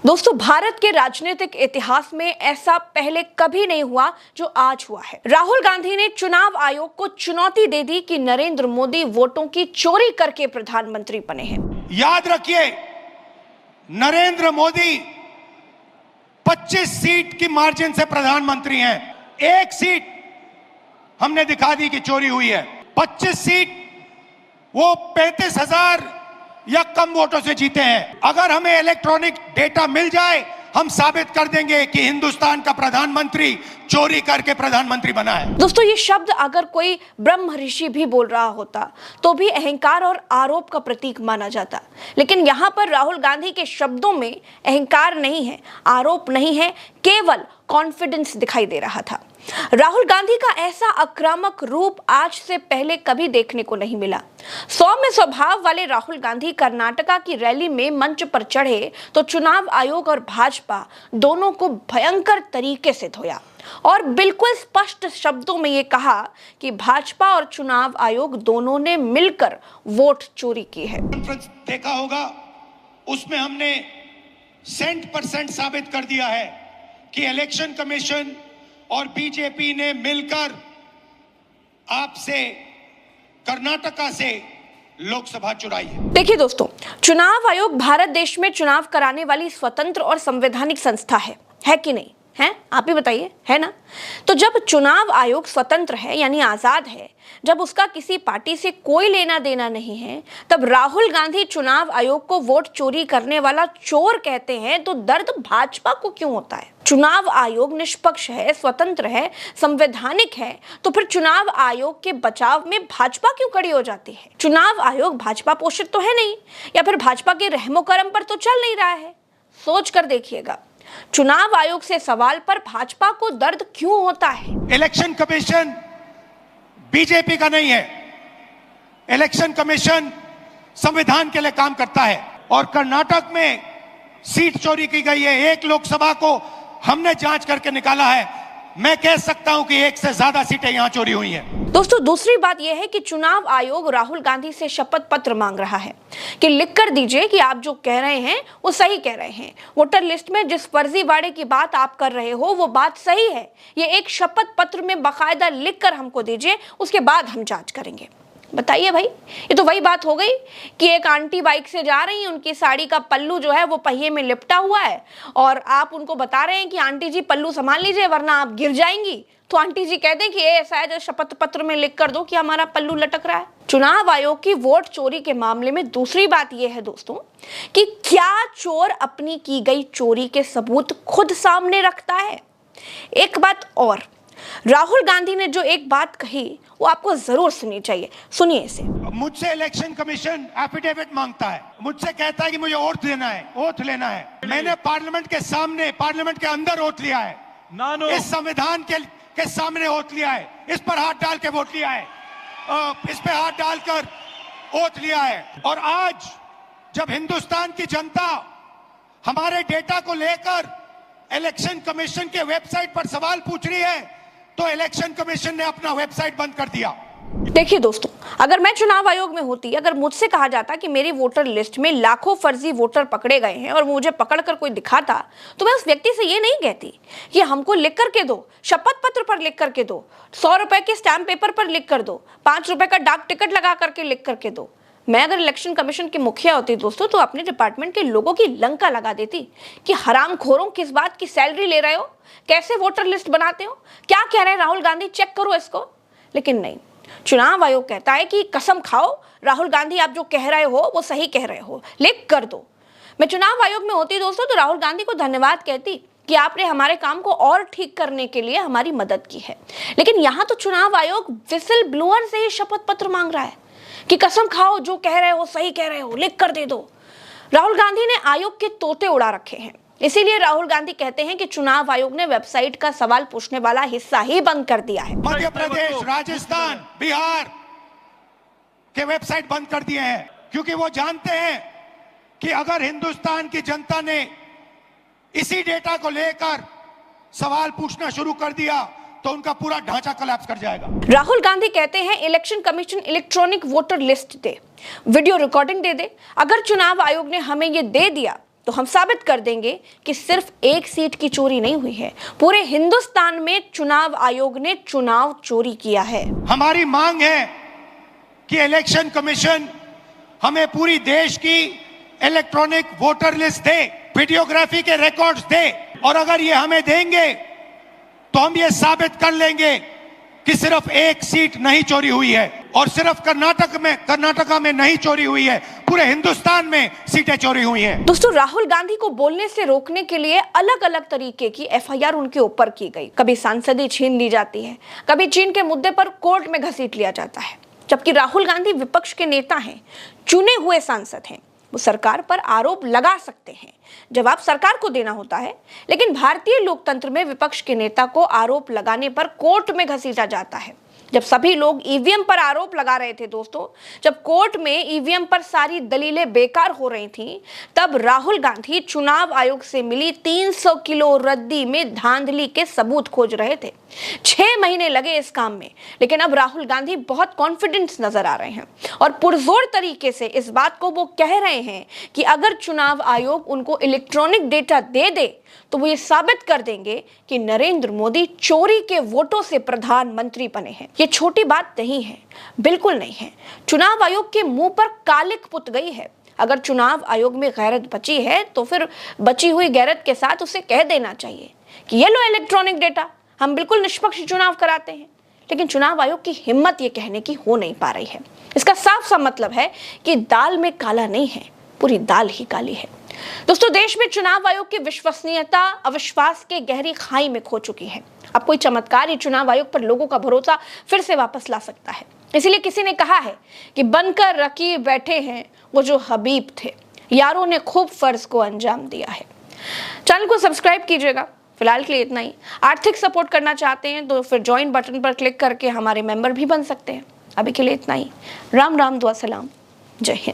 दोस्तों, भारत के राजनीतिक इतिहास में ऐसा पहले कभी नहीं हुआ जो आज हुआ है। राहुल गांधी ने चुनाव आयोग को चुनौती दे दी कि नरेंद्र मोदी वोटों की चोरी करके प्रधानमंत्री बने हैं। याद रखिए, नरेंद्र मोदी 25 सीट की मार्जिन से प्रधानमंत्री हैं। एक सीट हमने दिखा दी कि चोरी हुई है। 25 सीट वो 35,000 या कम वोटों से जीते हैं। अगर हमें इलेक्ट्रॉनिक डेटा मिल जाए, हम साबित कर देंगे कि हिंदुस्तान का प्रधानमंत्री चोरी करके प्रधानमंत्री बना है। दोस्तों, ये शब्द अगर कोई ब्रह्म ऋषि भी बोल रहा होता तो भी अहंकार और आरोप का प्रतीक माना जाता, लेकिन यहाँ पर राहुल गांधी के शब्दों में अहंकार नहीं है, आरोप नहीं है, केवल कॉन्फिडेंस दिखाई दे रहा था। राहुल गांधी का ऐसा आक्रामक रूप आज से पहले कभी देखने को नहीं मिला। सौम्य स्वभाव वाले राहुल गांधी कर्नाटका की रैली में मंच पर चढ़े तो चुनाव आयोग और भाजपा दोनों को भयंकर तरीके से धोया और बिल्कुल स्पष्ट शब्दों में ये कहा कि भाजपा और चुनाव आयोग दोनों ने मिलकर वोट चोरी की है। कॉन्फ्रेंस देखा होगा, उसमें हमने 100% साबित कर दिया है कि इलेक्शन कमीशन और बीजेपी ने मिलकर आपसे कर्नाटका से लोकसभा चुराई है। देखिए दोस्तों, चुनाव आयोग भारत देश में चुनाव कराने वाली स्वतंत्र और संवैधानिक संस्था है कि नहीं? है, आप ही बताइए, है ना? तो जब चुनाव आयोग स्वतंत्र है यानी आजाद है, जब उसका किसी पार्टी से कोई लेना देना नहीं है, तब राहुल गांधी चुनाव आयोग को वोट चोरी करने वाला चोर कहते हैं, तो दर्द भाजपा को क्यों होता है? चुनाव आयोग निष्पक्ष है, स्वतंत्र है, संवैधानिक है, तो फिर चुनाव आयोग के बचाव में भाजपा क्यों खड़ी हो जाती है? चुनाव आयोग भाजपा पोषित तो है नहीं, या फिर भाजपा के रहमो करम पर तो चल नहीं रहा है? सोच कर देखिएगा, चुनाव आयोग से सवाल पर भाजपा को दर्द क्यों होता है? इलेक्शन कमीशन बीजेपी का नहीं है। इलेक्शन कमीशन संविधान के लिए काम करता है और कर्नाटक में सीट चोरी की गई है। एक लोकसभा को हमने जांच करके निकाला है। मैं कह सकता हूं कि एक से ज्यादा सीटें यहां चोरी हुई हैं। दोस्तों, दूसरी बात यह है कि चुनाव आयोग राहुल गांधी से शपथ पत्र मांग रहा है कि लिख कर दीजिए कि आप जो कह रहे हैं वो सही कह रहे हैं। वोटर लिस्ट में जिस फर्जीवाड़े की बात आप कर रहे हो वो बात सही है। ये एक शपथ पत्र में बाकायदा लिख कर हमको दीजिए, उसके बाद हम जांच करेंगे। बताइए भाई, ये तो वही बात हो गई कि एक आंटी बाइक से जा रही हैं, उनकी साड़ी का पल्लू जो है वो पहिए में लिपटा हुआ है और आप उनको बता रहे हैं कि आंटी जी पल्लू संभाल लीजिए वरना आप गिर जाएंगी। तो आंटी जी कहते हैं कि ऐसा है, जो शपथ पत्र में लिख कर दो कि हमारा पल्लू लटक रहा है। चुनाव आयोग की वोट चोरी के मामले में दूसरी बात यह है दोस्तों कि क्या चोर अपनी की गई चोरी के सबूत खुद सामने रखता है? एक बात और, राहुल गांधी ने जो एक बात कही वो आपको जरूर सुननी चाहिए। सुनिए इसे। मुझसे इलेक्शन कमीशन एफिडेविट मांगता है, मुझसे कहता है कि मुझे ओथ लेना है। मैंने पार्लियामेंट के सामने, पार्लियामेंट के अंदर ओथ लिया है, इस संविधान के सामने ओथ लिया है, इस पर हाथ डाल के वोट लिया है, इस पे हाथ डालकर ओथ लिया है। और आज जब हिंदुस्तान की जनता हमारे डेटा को लेकर इलेक्शन कमीशन के वेबसाइट पर सवाल पूछ रही है, तो इलेक्शन कमीशन ने अपना वेबसाइट बंद कर दिया। देखिए दोस्तों, अगर मैं चुनाव आयोग में होती, अगर मुझसे कहा जाता कि मेरी वोटर लिस्ट में लाखों फर्जी वोटर पकड़े गए हैं और मुझे पकड़कर कोई दिखाता, तो मैं उस व्यक्ति से ये नहीं कहती कि हमको लिख करके दो, शपथ पत्र पर लिख करके दो, 100 रुपए के स्टैम्प पेपर पर लिख कर दो, 5 रुपए का डाक टिकट लगा करके लिख करके दो। मैं अगर इलेक्शन कमीशन की मुखिया होती दोस्तों, तो अपने डिपार्टमेंट के लोगों की लंका लगा देती कि हरामखोरों, किस बात की सैलरी ले रहे हो, कैसे वोटर लिस्ट बनाते हो, क्या कह रहे हैं राहुल गांधी, चेक करो इसको। लेकिन नहीं, चुनाव आयोग कहता है कि कसम खाओ राहुल गांधी, आप जो कह रहे हो वो सही कह रहे हो, लिख कर दो। मैं चुनाव आयोग में होती दोस्तों तो राहुल गांधी को धन्यवाद कहती कि आपने हमारे काम को और ठीक करने के लिए हमारी मदद की है। लेकिन यहाँ तो चुनाव आयोग विसिल ब्लोअर से ही शपथ पत्र मांग रहा है कि कसम खाओ, जो कह रहे हो सही कह रहे हो, लिख कर दे दो। राहुल गांधी ने आयोग के तोते उड़ा रखे हैं। इसीलिए राहुल गांधी कहते हैं कि चुनाव आयोग ने वेबसाइट का सवाल पूछने वाला हिस्सा ही बंद कर दिया है। मध्य प्रदेश, राजस्थान, बिहार के वेबसाइट बंद कर दिए हैं, क्योंकि वो जानते हैं कि अगर हिंदुस्तान की जनता ने इसी डेटा को लेकर सवाल पूछना शुरू कर दिया तो उनका पूरा ढांचा कोलैप्स कर जाएगा। राहुल गांधी कहते हैं election commission electronic voter list दे, वीडियो रिकॉर्डिंग दे दे। अगर चुनाव आयोग ने हमें ये दे दिया तो हम साबित कर देंगे कि सिर्फ एक सीट की चोरी नहीं हुई है, पूरे हिंदुस्तान में चुनाव आयोग ने चुनाव चोरी किया है। हमारी मांग है कि इलेक्शन कमीशन हमें पूरी देश की इलेक्ट्रॉनिक वोटर लिस्ट दे, वीडियोग्राफी के रिकॉर्ड्स दे, और अगर ये हमें देंगे तो हम ये साबित कर लेंगे कि सिर्फ एक सीट नहीं चोरी हुई है, और सिर्फ कर्नाटका में नहीं चोरी हुई है, पूरे हिंदुस्तान में सीटें चोरी हुई हैं। दोस्तों, राहुल गांधी को बोलने से रोकने के लिए अलग अलग तरीके की एफआईआर उनके ऊपर की गई। कभी सांसदी छीन ली जाती है, कभी चीन के मुद्दे पर कोर्ट में घसीट लिया जाता है। जबकि राहुल गांधी विपक्ष के नेता हैं, चुने हुए सांसद हैं, वो सरकार पर आरोप लगा सकते हैं, जवाब सरकार को देना होता है। लेकिन भारतीय लोकतंत्र में विपक्ष के नेता को आरोप लगाने पर कोर्ट में घसीटा जाता है। जब सभी लोग ईवीएम पर आरोप लगा रहे थे दोस्तों, जब कोर्ट में ईवीएम पर सारी दलीलें बेकार हो रही थीं, तब राहुल गांधी चुनाव आयोग से मिली 300 किलो रद्दी में धांधली के सबूत खोज रहे थे। 6 महीने लगे इस काम में, लेकिन अब राहुल गांधी बहुत कॉन्फिडेंस नजर आ रहे हैं और पुरजोर तरीके से इस बात को वो कह रहे हैं कि अगर चुनाव आयोग उनको इलेक्ट्रॉनिक डेटा दे दे तो वो ये साबित कर देंगे कि नरेंद्र मोदी चोरी के वोटों से प्रधानमंत्री बने हैं। ये छोटी बात नहीं है, बिल्कुल नहीं है। चुनाव आयोग के मुंह पर कालिक पुत गई है। अगर चुनाव आयोग में गैरत बची है तो फिर बची हुई गैरत के साथ उसे कह देना चाहिए कि ये लो इलेक्ट्रॉनिक डेटा, हम बिल्कुल निष्पक्ष चुनाव कराते हैं। लेकिन चुनाव आयोग की हिम्मत ये कहने की हो नहीं पा रही है। इसका साफ सा मतलब है कि दाल में काला नहीं है, पूरी दाल ही काली है। दोस्तों, देश में चुनाव आयोग की विश्वसनीयता अविश्वास के गहरी खाई में खो चुकी है। अब कोई चमत्कार ही चुनाव आयोग पर लोगों का भरोसा फिर से वापस ला सकता है। इसीलिए किसी ने कहा है कि बनकर रकीब बैठे हैं वो जो हबीब थे, यारों ने खूब फर्ज को अंजाम दिया है। चैनल को सब्सक्राइब कीजिएगा। फिलहाल के लिए इतना ही। आर्थिक सपोर्ट करना चाहते हैं तो फिर ज्वाइन बटन पर क्लिक करके हमारे मेंबर भी बन सकते हैं। अभी के लिए इतना ही। राम राम, दुआ सलाम, जय हिंद।